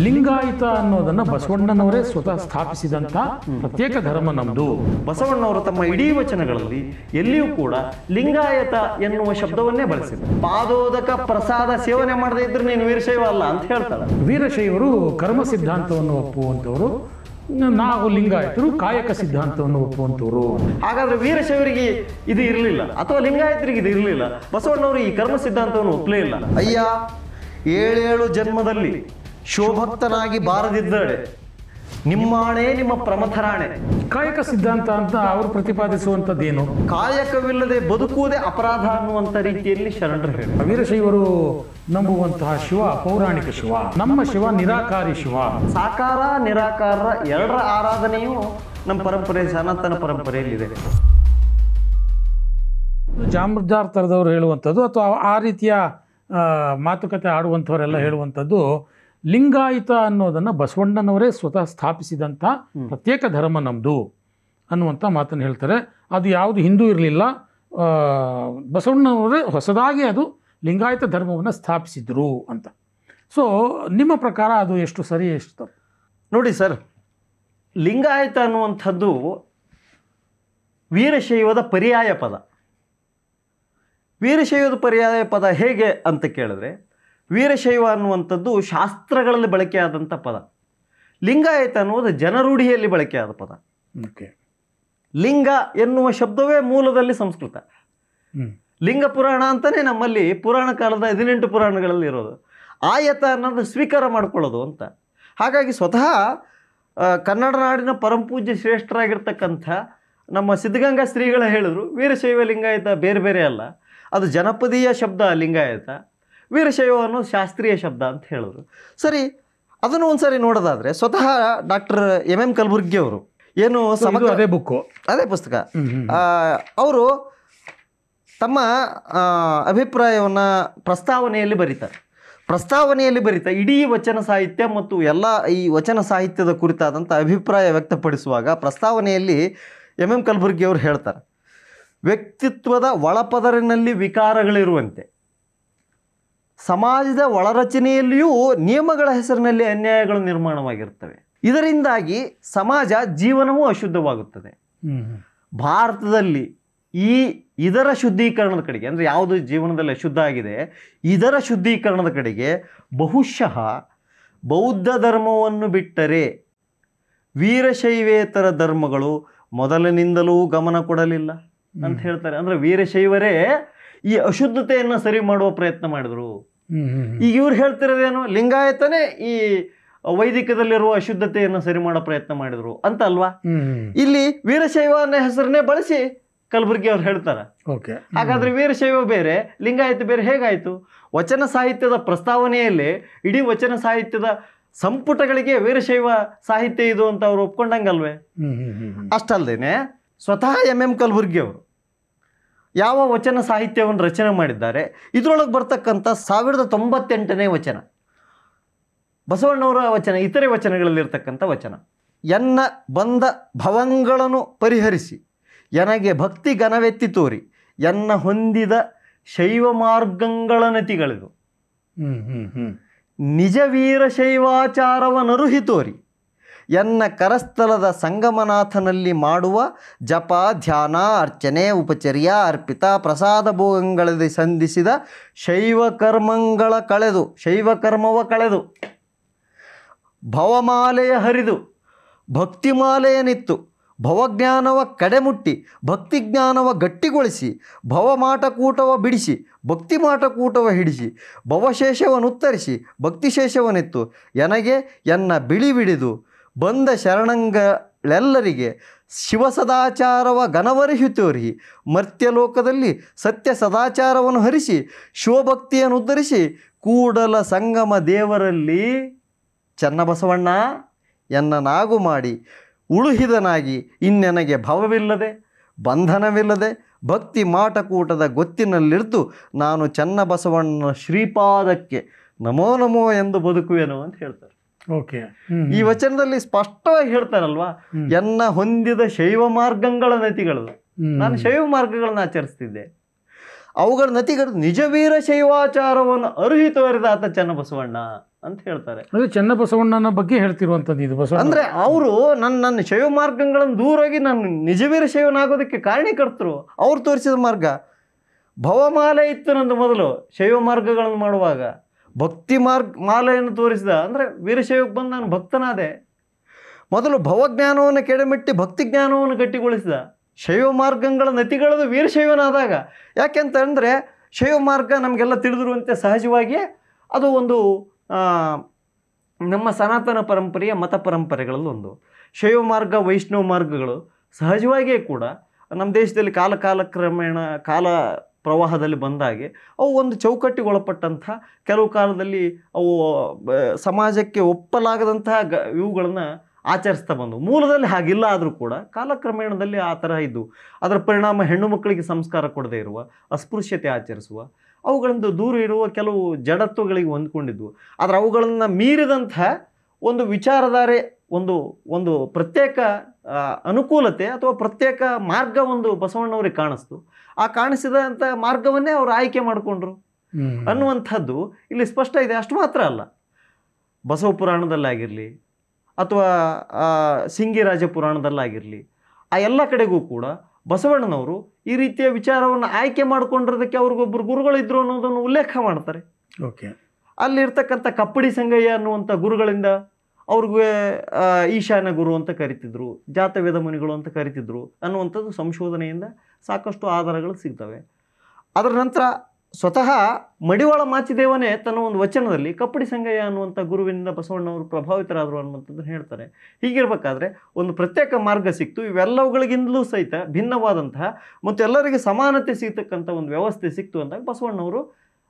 ಲಿಂಗಾಯತ ಅನ್ನೋದನ್ನ ಬಸವಣ್ಣನವರೇ ಸ್ವತಃ ಸ್ಥಾಪಿಸಿದಂತ ಪ್ರತ್ಯೇಕ ಧರ್ಮ ನಮ್ದು. ಬಸವಣ್ಣವರು ತಮ್ಮ ಇಡೀ ವಚನಗಳಲ್ಲಿ ಎಲ್ಲಿಯೂ ಕೂಡ ಲಿಂಗಾಯತ ಎನ್ನುವ ಶಬ್ದವನ್ನೇ ಬಳಸಿದ್ರು. ಪಾದೋದಕ ಪ್ರಸಾದ ಸೇವನೆ ಮಾಡದೇ ಇದ್ರೆ ನೀನು ವೀರಶೈವ ಅಲ್ಲ ಅಂತ ಹೇಳ್ತಾರೆ. ವೀರಶೈವರು ಕರ್ಮ ಸಿದ್ಧಾಂತವನ್ನು ಒಪ್ಪುವಂಥವ್ರು, ನಾವು ಲಿಂಗಾಯತರು ಕಾಯಕ ಸಿದ್ಧಾಂತವನ್ನು ಒಪ್ಪುವಂಥವ್ರು. ಹಾಗಾದ್ರೆ ವೀರಶೈವರಿಗೆ ಇದು ಇರಲಿಲ್ಲ ಅಥವಾ ಲಿಂಗಾಯತರಿಗೆ ಇದು ಇರಲಿಲ್ಲ, ಬಸವಣ್ಣವರು ಈ ಕರ್ಮ ಸಿದ್ಧಾಂತವನ್ನು ಒಪ್ಪಲೇ ಇಲ್ಲ. ಅಯ್ಯ, 7 ಜನ್ಮದಲ್ಲಿ ಶಿವಭಕ್ತನಾಗಿ ಬಾರದಿದ್ದಡೆ ನಿಮ್ಮಾಣೆ ನಿಮ್ಮ ಪ್ರಮಥರಾಣೆ. ಕಾಯಕ ಸಿದ್ಧಾಂತ ಅಂತ ಅವರು ಪ್ರತಿಪಾದಿಸುವಂಥದ್ದೇನು? ಕಾಯಕವಿಲ್ಲದೆ ಬದುಕುವುದೇ ಅಪರಾಧ ಅನ್ನುವಂಥ ರೀತಿಯಲ್ಲಿ ಶರಣರು ಹೇಳಿ. ವೀರಶೈವರು ನಂಬುವಂತಹ ಶಿವ ಪೌರಾಣಿಕ ಶಿವ, ನಮ್ಮ ಶಿವ ನಿರಾಕಾರಿ ಶಿವ. ಸಾಕಾರ ನಿರಾಕಾರ ಎರಡರ ಆರಾಧನೆಯು ನಮ್ಮ ಪರಂಪರೆ, ಸನಾತನ ಪರಂಪರೆಯಲ್ಲಿದೆ. ಜಾಮದಾರ್ ಥರದವ್ರು ಹೇಳುವಂಥದ್ದು ಅಥವಾ ಆ ರೀತಿಯ ಮಾತುಕತೆ ಆಡುವಂಥವರೆಲ್ಲ ಹೇಳುವಂಥದ್ದು, ಲಿಂಗಾಯತ ಅನ್ನೋದನ್ನು ಬಸವಣ್ಣನವರೇ ಸ್ವತಃ ಸ್ಥಾಪಿಸಿದಂಥ ಪ್ರತ್ಯೇಕ ಧರ್ಮ ನಮ್ಮದು ಅನ್ನುವಂಥ ಮಾತನ್ನು ಹೇಳ್ತಾರೆ. ಅದು ಯಾವುದು ಹಿಂದೂ ಇರಲಿಲ್ಲ, ಬಸವಣ್ಣನವರೇ ಹೊಸದಾಗಿ ಅದು ಲಿಂಗಾಯತ ಧರ್ಮವನ್ನು ಸ್ಥಾಪಿಸಿದ್ರು ಅಂತ. ಸೊ ನಿಮ್ಮ ಪ್ರಕಾರ ಅದು ಎಷ್ಟು ಸರಿ, ಎಷ್ಟು ತಪ್ಪು? ನೋಡಿ ಸರ್, ಲಿಂಗಾಯತ ಅನ್ನುವಂಥದ್ದು ವೀರಶೈವದ ಪರ್ಯಾಯ ಪದ. ವೀರಶೈವದ ಪರ್ಯಾಯ ಪದ ಹೇಗೆ ಅಂತ ಕೇಳಿದ್ರೆ, ವೀರಶೈವ ಅನ್ನುವಂಥದ್ದು ಶಾಸ್ತ್ರಗಳಲ್ಲಿ ಬಳಕೆಯಾದಂಥ ಪದ. ಲಿಂಗಾಯತ ಅನ್ನುವುದು ಜನರೂಢಿಯಲ್ಲಿ ಬಳಕೆಯಾದ ಪದ. ಲಿಂಗ ಎನ್ನುವ ಶಬ್ದವೇ ಮೂಲದಲ್ಲಿ ಸಂಸ್ಕೃತ. ಲಿಂಗ ಪುರಾಣ ಅಂತಲೇ ನಮ್ಮಲ್ಲಿ ಪುರಾಣ ಕಾಲದ 18 ಪುರಾಣಗಳಲ್ಲಿ ಇರೋದು. ಆಯತ ಅನ್ನೋದು ಸ್ವೀಕಾರ ಮಾಡ್ಕೊಳ್ಳೋದು ಅಂತ. ಹಾಗಾಗಿ ಸ್ವತಃ ಕನ್ನಡ ನಾಡಿನ ಪರಂಪೂಜ್ಯ ಶ್ರೇಷ್ಠರಾಗಿರ್ತಕ್ಕಂಥ ನಮ್ಮ ಸಿದ್ಧಗಂಗಾ ಶ್ರೀಗಳ ಹೇಳಿದ್ರು, ವೀರಶೈವ ಲಿಂಗಾಯತ ಬೇರೆ ಬೇರೆ ಅಲ್ಲ, ಅದು ಜನಪದೀಯ ಶಬ್ದ ಲಿಂಗಾಯತ, ವೀರಶೈವ ಅನ್ನೋ ಶಾಸ್ತ್ರೀಯ ಶಬ್ದ ಅಂತ ಹೇಳಿದ್ರು. ಸರಿ, ಅದನ್ನು ಒಂದ್ಸರಿ ನೋಡೋದಾದರೆ ಸ್ವತಃ ಡಾಕ್ಟರ್ ಎಂ ಕಲಬುರ್ಗಿ ಅವರು ಏನು ಅದೇ ಪುಸ್ತಕ, ಅವರು ತಮ್ಮ ಅಭಿಪ್ರಾಯವನ್ನು ಪ್ರಸ್ತಾವನೆಯಲ್ಲಿ ಬರೀತಾರೆ. ಇಡೀ ವಚನ ಸಾಹಿತ್ಯ ಮತ್ತು ಎಲ್ಲ ಈ ವಚನ ಸಾಹಿತ್ಯದ ಕುರಿತಾದಂಥ ಅಭಿಪ್ರಾಯ ವ್ಯಕ್ತಪಡಿಸುವಾಗ ಪ್ರಸ್ತಾವನೆಯಲ್ಲಿ ಎಂ ಕಲಬುರ್ಗಿ ಅವರು ಹೇಳ್ತಾರೆ, ವ್ಯಕ್ತಿತ್ವದ ಒಳಪದರಿನಲ್ಲಿ ವಿಕಾರಗಳಿರುವಂತೆ ಸಮಾಜದ ಒಳರಚನೆಯಲ್ಲಿಯೂ ನಿಯಮಗಳ ಹೆಸರಿನಲ್ಲಿ ಅನ್ಯಾಯಗಳು ನಿರ್ಮಾಣವಾಗಿರ್ತವೆ. ಇದರಿಂದಾಗಿ ಸಮಾಜ ಜೀವನವೂ ಅಶುದ್ಧವಾಗುತ್ತದೆ. ಭಾರತದಲ್ಲಿ ಇದರ ಶುದ್ಧೀಕರಣದ ಕಡೆಗೆ, ಅಂದರೆ ಯಾವುದು ಜೀವನದಲ್ಲಿ ಅಶುದ್ಧ ಆಗಿದೆ ಇದರ ಶುದ್ಧೀಕರಣದ ಕಡೆಗೆ ಬಹುಶಃ ಬೌದ್ಧ ಧರ್ಮವನ್ನು ಬಿಟ್ಟರೆ ವೀರಶೈವೇತರ ಧರ್ಮಗಳು ಮೊದಲಿನಿಂದಲೂ ಗಮನ ಕೊಡಲಿಲ್ಲ ಅಂತ ಹೇಳ್ತಾರೆ. ಅಂದರೆ ವೀರಶೈವರೇ ಈ ಅಶುದ್ಧತೆಯನ್ನು ಸರಿ ಮಾಡುವ ಪ್ರಯತ್ನ ಮಾಡಿದ್ರು. ಈಗ ಇವ್ರು ಹೇಳ್ತಿರೋದೇನು, ಲಿಂಗಾಯತನೇ ಈ ವೈದಿಕದಲ್ಲಿರುವ ಅಶುದ್ಧತೆಯನ್ನು ಸರಿ ಮಾಡೋ ಪ್ರಯತ್ನ ಮಾಡಿದ್ರು ಅಂತ ಅಲ್ವಾ? ಇಲ್ಲಿ ವೀರಶೈವ ಅನ್ನೋ ಹೆಸರನ್ನೇ ಬಳಸಿ ಕಲಬುರ್ಗಿ ಅವ್ರು ಹೇಳ್ತಾರೆ. ಹಾಗಾದ್ರೆ ವೀರಶೈವ ಬೇರೆ ಲಿಂಗಾಯತ ಬೇರೆ ಹೇಗಾಯ್ತು? ವಚನ ಸಾಹಿತ್ಯದ ಪ್ರಸ್ತಾವನೆಯಲ್ಲಿ ಇಡೀ ವಚನ ಸಾಹಿತ್ಯದ ಸಂಪುಟಗಳಿಗೆ ವೀರಶೈವ ಸಾಹಿತ್ಯ ಇದು ಅಂತ ಅವ್ರು ಒಪ್ಕೊಂಡಂಗಲ್ವೇ? ಅಷ್ಟಲ್ದೇನೆ ಸ್ವತಃ ಎಂ ಕಲಬುರ್ಗಿ ಅವರು ಯಾವ ವಚನ ಸಾಹಿತ್ಯವನ್ನು ರಚನೆ ಮಾಡಿದ್ದಾರೆ, ಇದರೊಳಗೆ ಬರ್ತಕ್ಕಂಥ 1098ನೇ ವಚನ ಬಸವಣ್ಣವರ ವಚನ, ಇತರೆ ವಚನಗಳಲ್ಲಿರ್ತಕ್ಕಂಥ ವಚನ, ಎನ್ನ ಬಂದ ಭವಂಗಳನ್ನು ಪರಿಹರಿಸಿ ಎನಗೆ ಭಕ್ತಿ ಘನವೆತ್ತಿ ತೋರಿ ಎನ್ನ ಹೊಂದಿದ ಶೈವ ಮಾರ್ಗಂಗಳ ನತಿಗಳಿದು ನಿಜ ವೀರಶೈವಾಚಾರವನರುಹಿ ತೋರಿ ಎನ್ನ ಕರಸ್ಥಲದ ಸಂಗಮನಾಥನಲ್ಲಿ ಮಾಡುವ ಜಪ ಧ್ಯಾನ ಅರ್ಚನೆ ಉಪಚರ್ಯ ಅರ್ಪಿತ ಪ್ರಸಾದ ಭೋಗಗಳಲ್ಲಿ ಸಂಧಿಸಿದ ಶೈವ ಕರ್ಮವ ಕಳೆದು ಭವಮಾಲೆಯ ಹರಿದು ಭಕ್ತಿಮಾಲೆಯ ನಿತ್ತು ಭವಜ್ಞಾನವ ಕಡೆಮುಟ್ಟಿ ಭಕ್ತಿಜ್ಞಾನವ ಗಟ್ಟಿಗೊಳಿಸಿ ಭವಮಾಟಕೂಟವ ಬಿಡಿಸಿ ಭಕ್ತಿಮಾಟಕೂಟವ ಹಿಡಿಸಿ ಭವಶೇಷವನ್ನುತ್ತರಿಸಿ ಭಕ್ತಿಶೇಷವನಿತ್ತು ಎನಗೆ ಎನ್ನ ಬಿಳಿಬಿಡಿದು ಬಂದ ಶರಣಂಗಳೆಲ್ಲರಿಗೆ ಶಿವಸದಾಚಾರವ ಘನವರಿಹಿತೋರಿ ಮರ್ತ್ಯಲೋಕದಲ್ಲಿ ಸತ್ಯ ಸದಾಚಾರವನ್ನು ಹರಿಸಿ ಶಿವಭಕ್ತಿಯನ್ನು ಉದ್ಧರಿಸಿ ಕೂಡಲ ಸಂಗಮ ದೇವರಲ್ಲಿ ಚನ್ನಬಸವಣ್ಣ ಎನ್ನ ನಾಗು ಮಾಡಿ ಉಳುಹಿದನಾಗಿ ಇನ್ನೆನಗೆ ಭವವಿಲ್ಲದೆ ಬಂಧನವಿಲ್ಲದೆ ಭಕ್ತಿ ಮಾಟಕೂಟದ ಗೊತ್ತಿನಲ್ಲಿರ್ತು ನಾನು ಚನ್ನಬಸವಣ್ಣನ ಶ್ರೀಪಾದಕ್ಕೆ ನಮೋ ನಮೋ ಎಂದು ಬದುಕುವೆನು ಅಂತ ಹೇಳ್ತಾರೆ. ಈ ವಚನದಲ್ಲಿ ಸ್ಪಷ್ಟವಾಗಿ ಹೇಳ್ತಾರಲ್ವಾ, ಎನ್ನ ಹೊಂದಿದ ಶೈವ ಮಾರ್ಗಗಳ ನತಿಗಳು, ನಾನು ಶೈವ ಮಾರ್ಗಗಳನ್ನ ಆಚರಿಸ್ತಿದ್ದೆ, ಅವುಗಳ ನತಿಗಳು ನಿಜ ವೀರ ಶೈವಾಚಾರವನ್ನು ಅರುಹಿ ತೋರಿದ ಆತ ಚನ್ನಬಸವಣ್ಣ. ಅಂತ ಹೇಳ್ತಾರೆ. ಅದು ಚನ್ನಬಸವಣ್ಣನ ಬಗ್ಗೆ ಹೇಳ್ತಿರುವಂಥದ್ದು ಇದು ಬಸವಣ್ಣ. ಅಂದ್ರೆ ಅವರು ನನ್ನ ಶೈವ ಮಾರ್ಗಗಳನ್ನು ದೂರೋಗಿ ನಾನು ನಿಜವೀರ ಶೈವನಾಗೋದಕ್ಕೆ ಕಾರಣೀಕರ್ತರು. ಅವ್ರು ತೋರಿಸಿದ ಮಾರ್ಗ ಭವಮಾಲೆ ಇತ್ತು ನಂದು. ಮೊದಲು ಶೈವ ಮಾರ್ಗಗಳನ್ನು ಮಾಡುವಾಗ ಭಕ್ತಿ ಮಾಲೆಯನ್ನು ತೋರಿಸಿದ. ಅಂದರೆ ವೀರಶೈವಕ್ಕೆ ಬಂದು ನಾನು ಭಕ್ತನಾದೆ. ಮೊದಲು ಭವಜ್ಞಾನವನ್ನು ಕೆಡಮಿಟ್ಟಿ ಭಕ್ತಿ ಜ್ಞಾನವನ್ನು ಗಟ್ಟಿಗೊಳಿಸಿದ. ಶೈವ ಮಾರ್ಗಗಳ ನತಿಗಳದು ವೀರಶೈವನಾದಾಗ. ಯಾಕೆಂತ ಅಂದರೆ ಶೈವ ಮಾರ್ಗ ನಮಗೆಲ್ಲ ತಿಳಿದಿರುವಂತೆ ಸಹಜವಾಗಿಯೇ ಅದು ಒಂದು ನಮ್ಮ ಸನಾತನ ಪರಂಪರೆಯ ಮತ ಪರಂಪರೆಗಳಲ್ಲಿ ಒಂದು. ಶೈವ ಮಾರ್ಗ ವೈಷ್ಣವ ಮಾರ್ಗಗಳು ಸಹಜವಾಗಿಯೇ ಕೂಡ ನಮ್ಮ ದೇಶದಲ್ಲಿ ಕಾಲಕ್ರಮೇಣ ಕಾಲ ಪ್ರವಾಹದಲ್ಲಿ ಬಂದಾಗೆ ಅವು ಒಂದು ಚೌಕಟ್ಟಿಗೊಳಪಟ್ಟಂಥ, ಕೆಲವು ಕಾಲದಲ್ಲಿ ಅವು ಸಮಾಜಕ್ಕೆ ಒಪ್ಪಲಾಗದಂತಹ ಇವುಗಳನ್ನು ಆಚರಿಸ್ತಾ ಬಂದವು. ಮೂಲದಲ್ಲಿ ಹಾಗಿಲ್ಲ ಆದರೂ ಕೂಡ ಕಾಲಕ್ರಮೇಣದಲ್ಲಿ ಆ ಥರ ಇದ್ದು ಅದರ ಪರಿಣಾಮ ಹೆಣ್ಣು ಮಕ್ಕಳಿಗೆ ಸಂಸ್ಕಾರ ಕೊಡದೇ ಇರುವ, ಅಸ್ಪೃಶ್ಯತೆ ಆಚರಿಸುವ, ಅವುಗಳಿಂದ ದೂರ ಇರುವ ಕೆಲವು ಜಡತ್ವಗಳಿಗೆ ಹೊಂದ್ಕೊಂಡಿದ್ವು. ಆದರೆ ಅವುಗಳನ್ನು ಮೀರಿದಂಥ ಒಂದು ವಿಚಾರಧಾರೆ, ಒಂದು ಪ್ರತ್ಯೇಕ ಅನುಕೂಲತೆ ಅಥವಾ ಪ್ರತ್ಯೇಕ ಮಾರ್ಗ ಒಂದು ಬಸವಣ್ಣವ್ರಿಗೆ ಕಾಣಿಸ್ತು. ಆ ಕಾಣಿಸಿದಂಥ ಮಾರ್ಗವನ್ನೇ ಅವರು ಆಯ್ಕೆ ಮಾಡಿಕೊಂಡ್ರು ಅನ್ನುವಂಥದ್ದು ಇಲ್ಲಿ ಸ್ಪಷ್ಟ ಇದೆ. ಅಷ್ಟು ಮಾತ್ರ ಅಲ್ಲ, ಬಸವ ಪುರಾಣದಲ್ಲಾಗಿರಲಿ ಅಥವಾ ಸಿಂಗಿರಾಜ ಪುರಾಣದಲ್ಲಾಗಿರಲಿ ಆ ಎಲ್ಲ ಕಡೆಗೂ ಕೂಡ ಬಸವಣ್ಣನವರು ಈ ರೀತಿಯ ವಿಚಾರವನ್ನು ಆಯ್ಕೆ ಮಾಡಿಕೊಂಡಿರೋದಕ್ಕೆ ಅವ್ರಿಗೊಬ್ಬರು ಗುರುಗಳಿದ್ರು ಅನ್ನೋದನ್ನು ಉಲ್ಲೇಖ ಮಾಡ್ತಾರೆ. ಓಕೆ, ಅಲ್ಲಿರ್ತಕ್ಕಂಥ ಕಪ್ಪಡಿ ಸಂಗಯ್ಯ ಅನ್ನುವಂಥ ಗುರುಗಳಿಂದ ಅವ್ರಿಗೆ ಈಶಾನ್ಯ ಗುರು ಅಂತ ಕರಿತಿದ್ರು, ಜಾತವೇದ ಮುನಿಗಳು ಅಂತ ಕರಿತಿದ್ರು ಅನ್ನುವಂಥದ್ದು ಸಂಶೋಧನೆಯಿಂದ ಸಾಕಷ್ಟು ಆಧಾರಗಳು ಸಿಗ್ತವೆ. ಅದರ ನಂತರ ಸ್ವತಃ ಮಡಿವಾಳ ಮಾಚಿದೇವನೇ ತನ್ನ ಒಂದು ವಚನದಲ್ಲಿ ಕಪ್ಪಡಿ ಸಂಗಯ್ಯ ಅನ್ನುವಂಥ ಗುರುವಿನಿಂದ ಬಸವಣ್ಣವರು ಪ್ರಭಾವಿತರಾದರು ಅನ್ನುವಂಥದ್ದನ್ನು ಹೇಳ್ತಾರೆ. ಹೀಗಿರಬೇಕಾದ್ರೆ ಒಂದು ಪ್ರತ್ಯೇಕ ಮಾರ್ಗ ಸಿಕ್ತು. ಇವೆಲ್ಲವುಗಳಿಗಿಂತಲೂ ಸಹಿತ ಭಿನ್ನವಾದಂತಹ ಮತ್ತು ಎಲ್ಲರಿಗೆ ಸಮಾನತೆ ಸಿಗ್ತಕ್ಕಂಥ ಒಂದು ವ್ಯವಸ್ಥೆ ಸಿಕ್ತು ಅಂದಾಗ ಬಸವಣ್ಣವರು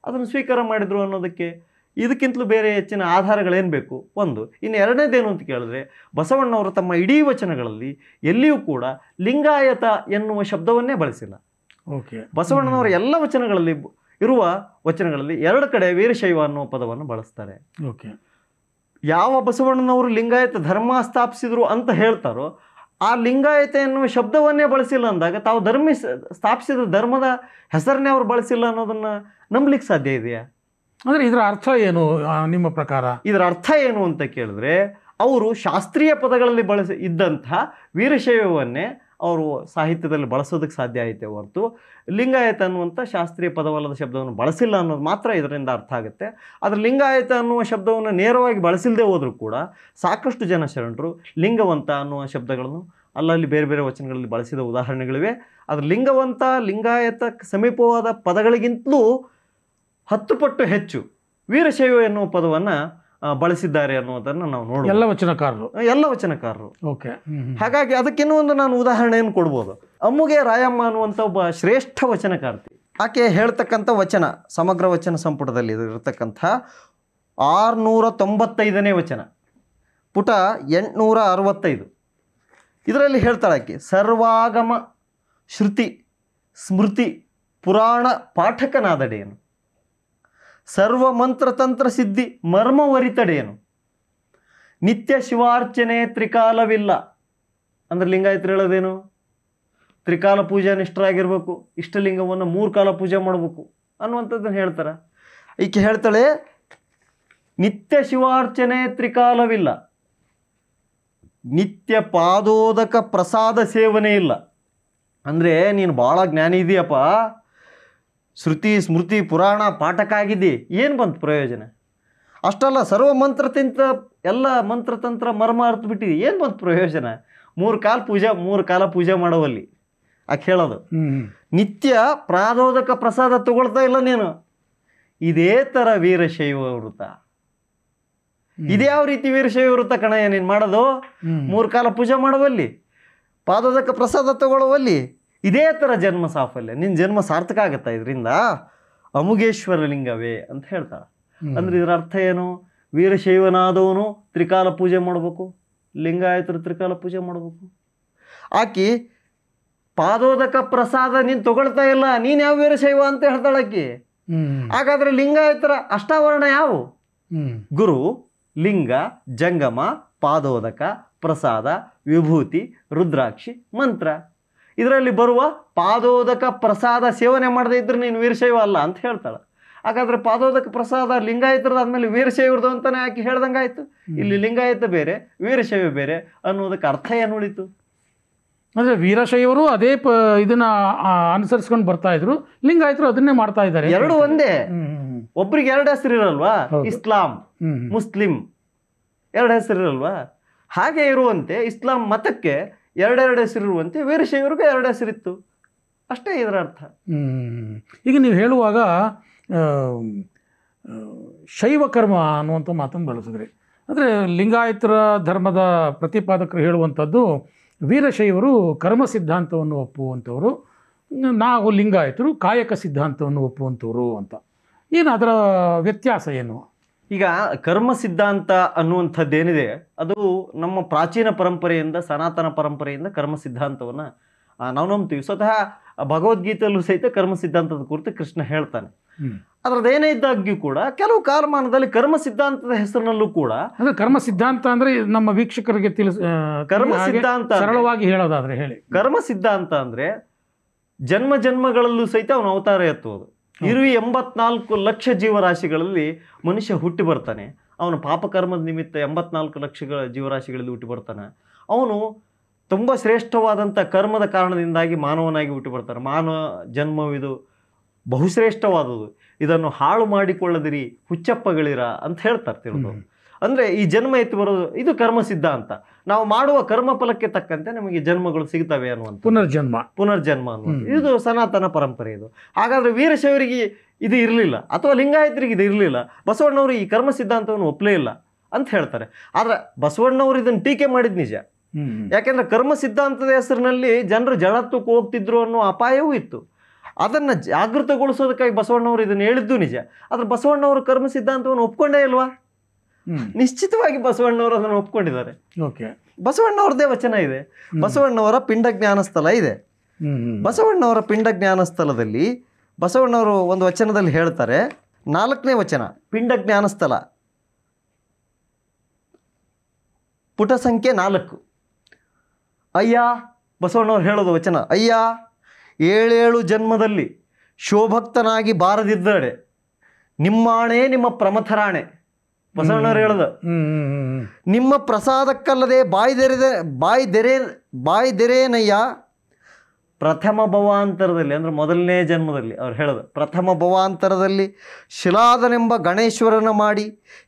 ಅದನ್ನು ಸ್ವೀಕಾರ ಮಾಡಿದರು ಅನ್ನೋದಕ್ಕೆ ಇದಕ್ಕಿಂತಲೂ ಬೇರೆ ಹೆಚ್ಚಿನ ಆಧಾರಗಳೇನು ಬೇಕು ಒಂದು. ಇನ್ನು ಎರಡನೇದೇನು ಅಂತ ಕೇಳಿದ್ರೆ, ಬಸವಣ್ಣವರು ತಮ್ಮ ಇಡೀ ವಚನಗಳಲ್ಲಿ ಎಲ್ಲಿಯೂ ಕೂಡ ಲಿಂಗಾಯತ ಎನ್ನುವ ಶಬ್ದವನ್ನೇ ಬಳಸಿಲ್ಲ. ಓಕೆ, ಬಸವಣ್ಣನವರ ಎಲ್ಲ ವಚನಗಳಲ್ಲಿ ಇರುವ ವಚನಗಳಲ್ಲಿ ಎರಡು ಕಡೆ ವೀರಶೈವ ಅನ್ನುವ ಪದವನ್ನು ಬಳಸ್ತಾರೆ. ಓಕೆ, ಯಾವ ಬಸವಣ್ಣನವರು ಲಿಂಗಾಯತ ಧರ್ಮ ಸ್ಥಾಪಿಸಿದ್ರು ಅಂತ ಹೇಳ್ತಾರೋ ಆ ಲಿಂಗಾಯತ ಎನ್ನುವ ಶಬ್ದವನ್ನೇ ಬಳಸಿಲ್ಲ ಅಂದಾಗ ತಾವು ಸ್ಥಾಪಿಸಿದ ಧರ್ಮದ ಹೆಸರನ್ನೇ ಅವರು ಬಳಸಿಲ್ಲ ಅನ್ನೋದನ್ನು ನಂಬಲಿಕ್ಕೆ ಸಾಧ್ಯ ಇದೆಯಾ? ಅಂದರೆ ಇದರ ಅರ್ಥ ಏನು ನಿಮ್ಮ ಪ್ರಕಾರ? ಇದರ ಅರ್ಥ ಏನು ಅಂತ ಕೇಳಿದ್ರೆ, ಅವರು ಶಾಸ್ತ್ರೀಯ ಪದಗಳಲ್ಲಿ ಇದ್ದಂಥ ವೀರಶೈವವನ್ನೇ ಅವರು ಸಾಹಿತ್ಯದಲ್ಲಿ ಬಳಸೋದಕ್ಕೆ ಸಾಧ್ಯ ಆಯಿತೆ ಹೊರತು ಲಿಂಗಾಯತ ಅನ್ನುವಂಥ ಶಾಸ್ತ್ರೀಯ ಪದವಲ್ಲದ ಶಬ್ದವನ್ನು ಬಳಸಿಲ್ಲ ಅನ್ನೋದು ಮಾತ್ರ ಇದರಿಂದ ಅರ್ಥ ಆಗುತ್ತೆ. ಆದರೆ ಲಿಂಗಾಯತ ಅನ್ನುವ ಶಬ್ದವನ್ನು ನೇರವಾಗಿ ಬಳಸಿಲ್ಲದೆ ಹೋದರೂ ಕೂಡ ಸಾಕಷ್ಟು ಜನ ಶರಣರು ಲಿಂಗವಂತ ಅನ್ನುವ ಶಬ್ದಗಳನ್ನು ಅಲ್ಲಲ್ಲಿ ಬೇರೆ ಬೇರೆ ವಚನಗಳಲ್ಲಿ ಬಳಸಿದ ಉದಾಹರಣೆಗಳಿವೆ. ಆದರೆ ಲಿಂಗವಂತ, ಲಿಂಗಾಯತ ಸಮೀಪವಾದ ಪದಗಳಿಗಿಂತಲೂ 10 ಪಟ್ಟು ಹೆಚ್ಚು ವೀರಶೈವ ಎನ್ನುವ ಪದವನ್ನು ಬಳಸಿದ್ದಾರೆ ಅನ್ನೋದನ್ನು ನಾವು ನೋಡ್ಬೋದು. ಎಲ್ಲ ವಚನಕಾರರು. ಓಕೆ, ಹಾಗಾಗಿ ಅದಕ್ಕಿನ್ನೂ ಒಂದು ನಾನು ಉದಾಹರಣೆಯನ್ನು ಕೊಡ್ಬೋದು. ಅಮ್ಮುಗೆ ರಾಯಮ್ಮ ಅನ್ನುವಂಥ ಒಬ್ಬ ಶ್ರೇಷ್ಠ ವಚನಕಾರ್ತಿ. ಆಕೆ ಹೇಳ್ತಕ್ಕಂಥ ವಚನ ಸಮಗ್ರ ವಚನ ಸಂಪುಟದಲ್ಲಿ ಇರತಕ್ಕಂಥ 695ನೇ ವಚನ, ಪುಟ 865. ಇದರಲ್ಲಿ ಹೇಳ್ತಾಳೆ ಆಕೆ, ಸರ್ವಾಗಮ ಶ್ರುತಿ ಸ್ಮೃತಿ ಪುರಾಣ ಪಾಠಕನಾದಡೇನು, ಸರ್ವ ಮಂತ್ರತಂತ್ರ ಸಿದ್ಧಿ ಮರ್ಮವರಿತಡೇನು, ನಿತ್ಯ ಶಿವಾರ್ಚನೆ ತ್ರಿಕಾಲವಿಲ್ಲ. ಅಂದರೆ ಲಿಂಗಾಯತರು ಹೇಳೋದೇನು? ತ್ರಿಕಾಲ ಪೂಜಾ ನಿಷ್ಠರಾಗಿರ್ಬೇಕು, ಇಷ್ಟಲಿಂಗವನ್ನು 3 ಕಾಲ ಪೂಜೆ ಮಾಡಬೇಕು ಅನ್ನುವಂಥದ್ದನ್ನು ಹೇಳ್ತಾರೆ. ಈಕೆ ಹೇಳ್ತಾಳೆ, ನಿತ್ಯ ಶಿವಾರ್ಚನೆ ತ್ರಿಕಾಲವಿಲ್ಲ, ನಿತ್ಯ ಪಾದೋದಕ ಪ್ರಸಾದ ಸೇವನೆ ಇಲ್ಲ. ಅಂದರೆ ನೀನು ಭಾಳ ಜ್ಞಾನಿ ಇದೆಯಪ್ಪ, ಶ್ರುತಿ ಸ್ಮೃತಿ ಪುರಾಣ ಪಾಠಕ ಆಗಿದ್ದಿ, ಏನು ಬಂತು ಪ್ರಯೋಜನ? ಅಷ್ಟಲ್ಲ, ಸರ್ವ ಮಂತ್ರತಂತ್ರ ಎಲ್ಲ ಮಂತ್ರತಂತ್ರ ಮರ್ಮ ಅರ್ಥ ಬಿಟ್ಟಿದ್ದಿ, ಏನು ಬಂತು ಪ್ರಯೋಜನ? 3 ಕಾಲ ಪೂಜೆ ಮಾಡೋವಲ್ಲಿ ಆಕೆ ಹೇಳೋದು. ನಿತ್ಯ ಪ್ರಾದೋದಕ ಪ್ರಸಾದ ತಗೊಳ್ತಾ ಇಲ್ಲ ನೀನು. ಇದೇ ಥರ ವೀರಶೈವ ವೃತ. ಇದ್ಯಾವ ರೀತಿ ವೀರಶೈವ ವೃತ ಕಣಯ್ಯ ನೀನು ಮಾಡೋದು? 3 ಕಾಲ ಪೂಜೆ ಮಾಡುವಲ್ಲಿ, ಪಾದೋದಕ ಪ್ರಸಾದ ತಗೊಳ್ಳುವಲ್ಲಿ ಇದೇ ಥರ ಜನ್ಮ ಸಾಫಲ್ಯ. ನಿನ್ನ ಜನ್ಮ ಸಾರ್ಥಕ ಆಗತ್ತಾ ಇದರಿಂದ? ಅಮುಗೇಶ್ವರ ಲಿಂಗವೇ ಅಂತ ಹೇಳ್ತಾಳೆ. ಅಂದ್ರೆ ಇದರ ಅರ್ಥ ಏನು? ವೀರಶೈವನಾದವನು ತ್ರಿಕಾಲ ಪೂಜೆ ಮಾಡಬೇಕು, ಲಿಂಗಾಯತರು ತ್ರಿಕಾಲ ಪೂಜೆ ಮಾಡಬೇಕು. ಆಕಿ ಪಾದೋದಕ ಪ್ರಸಾದ ನೀನು ತಗೊಳ್ತಾ ಇಲ್ಲ, ನೀನು ಯಾವ ವೀರಶೈವ ಅಂತ ಹೇಳ್ತಾಳೆ ಆಕಿ. ಹಾಗಾದ್ರೆ ಲಿಂಗಾಯತರ ಅಷ್ಟಾವರಣ ಯಾವು? ಗುರು, ಲಿಂಗ, ಜಂಗಮ, ಪಾದೋದಕ, ಪ್ರಸಾದ, ವಿಭೂತಿ, ರುದ್ರಾಕ್ಷಿ, ಮಂತ್ರ. ಇದರಲ್ಲಿ ಬರುವ ಪಾದೋದಕ ಪ್ರಸಾದ ಸೇವನೆ ಮಾಡದೇ ಇದ್ರೆ ನೀನು ವೀರಶೈವ ಅಲ್ಲ ಅಂತ ಹೇಳ್ತಾಳೆ. ಹಾಗಾದ್ರೆ ಪಾದೋದಕ ಪ್ರಸಾದ ಲಿಂಗಾಯತರದ ಆದ್ಮೇಲೆ ವೀರಶೈವರದು ಅಂತಾನೆ ಯಾಕೆ ಹೇಳ್ದಂಗಾಯ್ತು? ಇಲ್ಲಿ ಲಿಂಗಾಯತ ಬೇರೆ ವೀರಶೈವ ಬೇರೆ ಅನ್ನೋದಕ್ಕೆ ಅರ್ಥ ಏನು ಉಳಿತು? ಅಂದ್ರೆ ವೀರಶೈವರು ಅದೇ ಇದನ್ನ ಅನುಸರಿಸ್ಕೊಂಡು ಬರ್ತಾ ಇದ್ರು, ಲಿಂಗಾಯತರು ಅದನ್ನೇ ಮಾಡ್ತಾ ಇದ್ದಾರೆ. ಎರಡು ಒಂದೇ. ಒಬ್ರಿಗೆ ಎರಡು ಹೆಸರು ಇರಲ್ವಾ? ಇಸ್ಲಾಂ ಮುಸ್ಲಿಂ ಎರಡು ಹೆಸರು ಇರಲ್ವಾ? ಹಾಗೆ ಇರುವಂತೆ ಇಸ್ಲಾಂ ಮತಕ್ಕೆ ಎರಡೆರಡು ಹೆಸರು ಇರುವಂತೆ ವೀರಶೈವರಿಗೂ ಎರಡು ಹೆಸರಿತ್ತು, ಅಷ್ಟೇ ಇದರ ಅರ್ಥ. ಈಗ ನೀವು ಹೇಳುವಾಗ ಶೈವ ಕರ್ಮ ಅನ್ನುವಂಥ ಮಾತನ್ನು ಬಳಸಿದ್ರಿ. ಅಂದರೆ ಲಿಂಗಾಯತರ ಧರ್ಮದ ಪ್ರತಿಪಾದಕರು ಹೇಳುವಂಥದ್ದು ವೀರಶೈವರು ಕರ್ಮ ಸಿದ್ಧಾಂತವನ್ನು ಒಪ್ಪುವಂಥವ್ರು, ನಾವು ಲಿಂಗಾಯತರು ಕಾಯಕ ಸಿದ್ಧಾಂತವನ್ನು ಒಪ್ಪುವಂಥವ್ರು ಅಂತ. ಏನು ಅದರ ವ್ಯತ್ಯಾಸ ಏನು? ಈಗ ಕರ್ಮ ಸಿದ್ಧಾಂತ ಅನ್ನುವಂಥದ್ದೇನಿದೆ ಅದು ನಮ್ಮ ಪ್ರಾಚೀನ ಪರಂಪರೆಯಿಂದ, ಸನಾತನ ಪರಂಪರೆಯಿಂದ ಕರ್ಮ ಸಿದ್ಧಾಂತವನ್ನು ನಾವು ನಂಬ್ತೀವಿ. ಸ್ವತಃ ಭಗವದ್ಗೀತೆಯಲ್ಲೂ ಸಹಿತ ಕರ್ಮ ಸಿದ್ಧಾಂತದ ಕುರಿತು ಕೃಷ್ಣ ಹೇಳ್ತಾನೆ. ಅದ್ರದ್ದು ಏನೇ ಇದ್ದಾಗ್ಯೂ ಕೂಡ ಕೆಲವು ಕಾಲಮಾನದಲ್ಲಿ ಕರ್ಮ ಸಿದ್ಧಾಂತದ ಹೆಸರಿನಲ್ಲೂ ಕೂಡ, ಅಂದ್ರೆ ಕರ್ಮ ಸಿದ್ಧಾಂತ ಅಂದ್ರೆ ನಮ್ಮ ವೀಕ್ಷಕರಿಗೆ ಕರ್ಮ ಸಿದ್ಧಾಂತ ಸರಳವಾಗಿ ಹೇಳೋದಾದ್ರೆ ಹೇಳಿ. ಕರ್ಮ ಸಿದ್ಧಾಂತ ಅಂದ್ರೆ ಜನ್ಮ ಜನ್ಮಗಳಲ್ಲೂ ಸಹಿತ ಅವನು ಅವತಾರ ಎತ್ತುವುದು. 84 ಲಕ್ಷ ಜೀವರಾಶಿಗಳಲ್ಲಿ ಮನುಷ್ಯ ಹುಟ್ಟಿ ಬರ್ತಾನೆ. ಅವನು ಪಾಪಕರ್ಮದ ನಿಮಿತ್ತ 84 ಲಕ್ಷ ಜೀವರಾಶಿಗಳಲ್ಲಿ ಹುಟ್ಟಿ ಬರ್ತಾನೆ. ಅವನು ತುಂಬ ಶ್ರೇಷ್ಠವಾದಂಥ ಕರ್ಮದ ಕಾರಣದಿಂದಾಗಿ ಮಾನವನಾಗಿ ಹುಟ್ಟಿ ಬರ್ತಾನೆ. ಮಾನವ ಜನ್ಮವಿದು ಬಹುಶ್ರೇಷ್ಠವಾದುದು, ಇದನ್ನು ಹಾಳು ಮಾಡಿಕೊಳ್ಳದಿರಿ ಹುಚ್ಚಪ್ಪಗಳಿರ ಅಂತ ಹೇಳ್ತಾರೆ ತಿಳಿದು. ಅಂದರೆ ಈ ಜನ್ಮ ಎತ್ತಿ ಬರೋದು ಇದು ಕರ್ಮ ಸಿದ್ಧಾಂತ. ನಾವು ಮಾಡುವ ಕರ್ಮ ಫಲಕ್ಕೆ ತಕ್ಕಂತೆ ನಮಗೆ ಜನ್ಮಗಳು ಸಿಗ್ತವೆ ಅನ್ನುವಂಥ ಪುನರ್ಜನ್ಮ ಅನ್ನುವಂಥ ಇದು ಸನಾತನ ಪರಂಪರೆ. ಇದು ಹಾಗಾದರೆ ವೀರಶೈವರಿಗೆ ಇದು ಇರಲಿಲ್ಲ, ಅಥವಾ ಲಿಂಗಾಯತರಿಗೆ ಇದು ಇರಲಿಲ್ಲ. ಬಸವಣ್ಣವರು ಈ ಕರ್ಮ ಸಿದ್ಧಾಂತವನ್ನು ಒಪ್ಪಲೇ ಇಲ್ಲ ಅಂತ ಹೇಳ್ತಾರೆ. ಆದರೆ ಬಸವಣ್ಣವರು ಇದನ್ನು ಟೀಕೆ ಮಾಡಿದ ನಿಜ. ಯಾಕೆಂದ್ರೆ ಕರ್ಮ ಸಿದ್ಧಾಂತದ ಹೆಸರಿನಲ್ಲಿ ಜನರು ಜಡತ್ವಕ್ಕೆ ಹೋಗ್ತಿದ್ರು ಅನ್ನೋ ಅಪಾಯವೂ ಇತ್ತು. ಅದನ್ನು ಜಾಗೃತಗೊಳಿಸೋದಕ್ಕಾಗಿ ಬಸವಣ್ಣವರು ಇದನ್ನು ಹೇಳಿದ್ದು ನಿಜ. ಆದರೆ ಬಸವಣ್ಣವರು ಕರ್ಮ ಸಿದ್ಧಾಂತವನ್ನು ಒಪ್ಕೊಂಡೇ ಇಲ್ವಾ? ನಿಶ್ಚಿತವಾಗಿ ಬಸವಣ್ಣವರು ಅದನ್ನು ಒಪ್ಕೊಂಡಿದ್ದಾರೆ. ಬಸವಣ್ಣವ್ರದ್ದೇ ವಚನ ಇದೆ. ಬಸವಣ್ಣವರ ಪಿಂಡ ಜ್ಞಾನ ಸ್ಥಳ ಇದೆ. ಬಸವಣ್ಣವರ ಪಿಂಡ ಜ್ಞಾನ ಸ್ಥಳದಲ್ಲಿ ಬಸವಣ್ಣವರು ಒಂದು ವಚನದಲ್ಲಿ ಹೇಳ್ತಾರೆ, 4ನೇ ವಚನ, ಪಿಂಡ ಜ್ಞಾನ ಸ್ಥಳ ಪುಟ ಸಂಖ್ಯೆ 4. ಅಯ್ಯ, ಬಸವಣ್ಣವ್ರು ಹೇಳೋದು ವಚನ, ಅಯ್ಯ 7 ಜನ್ಮದಲ್ಲಿ ಶೋಭಕ್ತನಾಗಿ ಬಾರದಿದ್ದಡೆ ನಿಮ್ಮಾಣೆ ನಿಮ್ಮ ಪ್ರಮಥರಾಣೆ. ಬಸವಣ್ಣವ್ರು ಹೇಳೋದು, ನಿಮ್ಮ ಪ್ರಸಾದಕ್ಕಲ್ಲದೆ ಬಾಯ್ದೆರೇನಯ್ಯ ಪ್ರಥಮ ಭವಾಂತರದಲ್ಲಿ, ಅಂದರೆ ಮೊದಲನೇ ಜನ್ಮದಲ್ಲಿ ಅವ್ರು ಹೇಳೋದು, ಪ್ರಥಮ ಭವಾಂತರದಲ್ಲಿ ಶಿಲಾದನೆಂಬ ಗಣೇಶ್ವರನ ಮಾಡಿ